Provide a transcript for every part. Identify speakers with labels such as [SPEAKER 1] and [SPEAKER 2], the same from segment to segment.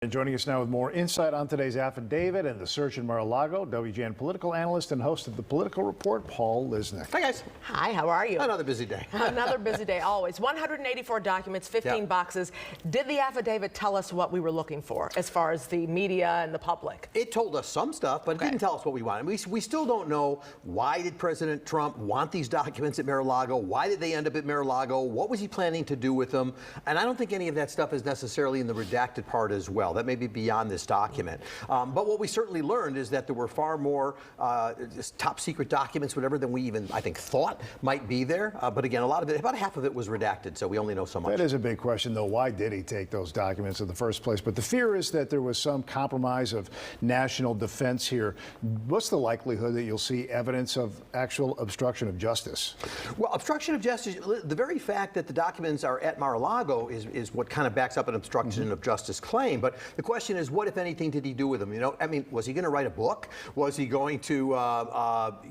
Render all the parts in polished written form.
[SPEAKER 1] And joining us now with more insight on today's affidavit and the search in Mar-a-Lago, WGN political analyst and host of the Political Report, Paul Lisnek.
[SPEAKER 2] Hi, guys.
[SPEAKER 3] Hi, how are you?
[SPEAKER 2] Another busy day.
[SPEAKER 3] Another busy day, always. 184 documents, 15 boxes. Did the affidavit tell us what we were looking for as far as the media and the public?
[SPEAKER 2] It told us some stuff, but it didn't tell us what we wanted. We still don't know, why did President Trump want these documents at Mar-a-Lago? Why did they end up at Mar-a-Lago? What was he planning to do with them? And I don't think any of that stuff is necessarily in the redacted part as well. That may be beyond this document. But what we certainly learned is that there were far more top secret documents, whatever, than we even, I think, thought might be there. But again, a lot of it, about half of it was redacted, so we only know so much.
[SPEAKER 1] That is a big question, though. Why did he take those documents in the first place? But the fear is that there was some compromise of national defense here. What's the likelihood that you'll see evidence of actual obstruction of justice?
[SPEAKER 2] Well, obstruction of justice, the very fact that the documents are at Mar-a-Lago is what kind of backs up an obstruction of justice claim. But the question is, what, if anything, did he do with them? You know, I mean, was he going to write a book? Was he going to,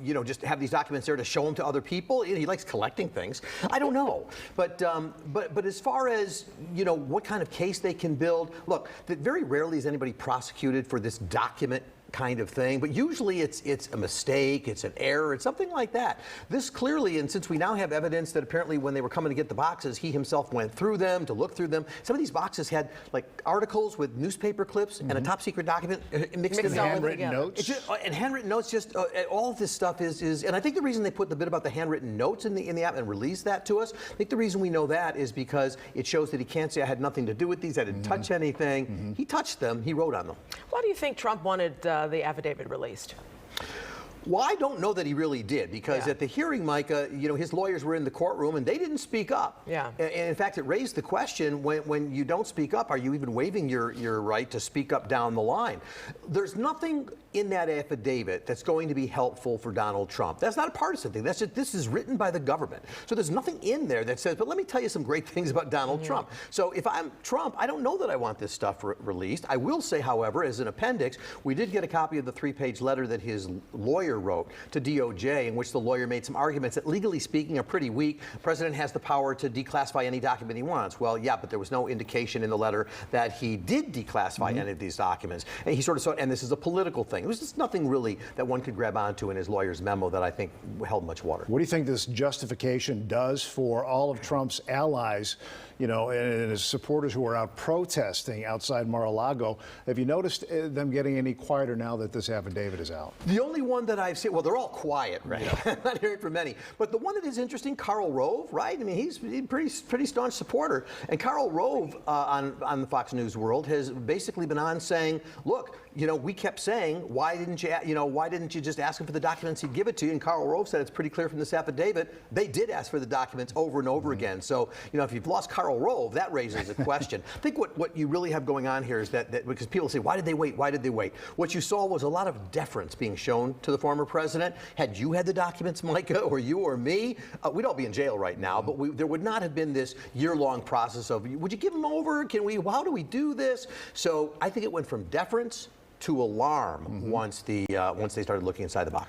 [SPEAKER 2] you know, just have these documents there to show them to other people? He likes collecting things. I don't know. But as far as, you know, what kind of case they can build, look, very rarely is anybody prosecuted for this document kind of thing, but usually it's a mistake, it's an error, it's something like that. This clearly, and since we now have evidence that apparently when they were coming to get the boxes, he himself went through them to look through them. Some of these boxes had like articles with newspaper clips and a top secret document mixed in there.
[SPEAKER 1] Handwritten notes.
[SPEAKER 2] And handwritten notes, just all of this stuff is, and I think the reason they put the bit about the handwritten notes in the app and released that to us, I think the reason we know that is because it shows that he can't say I had nothing to do with these, I didn't touch anything. He touched them, he wrote on them.
[SPEAKER 3] Why do you think Trump wanted the affidavit released?
[SPEAKER 2] Well, I don't know that he really did, because at the hearing, Micah, you know, his lawyers were in the courtroom and they didn't speak up.
[SPEAKER 3] Yeah.
[SPEAKER 2] And in fact, it raised the question, when you don't speak up, are you even waiving your right to speak up down the line? There's nothing in that affidavit that's going to be helpful for Donald Trump. That's not a partisan thing. That's just, this is written by the government. So there's nothing in there that says, but let me tell you some great things about Donald Trump. So if I'm Trump, I don't know that I want this stuff released. I will say, however, as an appendix, we did get a copy of the 3-page letter that his lawyer wrote to DOJ, in which the lawyer made some arguments that, legally speaking, are pretty weak. The president has the power to declassify any document he wants. Well, yeah, but there was no indication in the letter that he did declassify any of these documents. And he sort of saw, and this is a political thing. It was just nothing really that one could grab onto in his lawyer's memo that I think held much water.
[SPEAKER 1] What do you think this justification does for all of Trump's allies, you know, and his supporters who are out protesting outside Mar-a-Lago? Have you noticed them getting any quieter now that this affidavit is out?
[SPEAKER 2] The only one that I've seen, well, they're all quiet, right? I'm not hearing from many. But the one that is interesting, Karl Rove, right? I mean, he's a pretty staunch supporter. And Karl Rove on the Fox News World has basically been on saying, look, you know, we kept saying, why didn't you just ask him for the documents? He'd give it to you. And Karl Rove said it's pretty clear from this affidavit, they did ask for the documents over and over again. So, you know, if you've lost Karl Rove, that raises a question. I think what you really have going on here is that because people say, why did they wait? Why did they wait? What you saw was a lot of deference being shown to the former president. Had you had the documents, Micah, or you or me, we'd all be in jail right now. But there would not have been this year-long process of, would you give them over? How do we do this? So I think it went from deference to alarm once they started looking inside the box.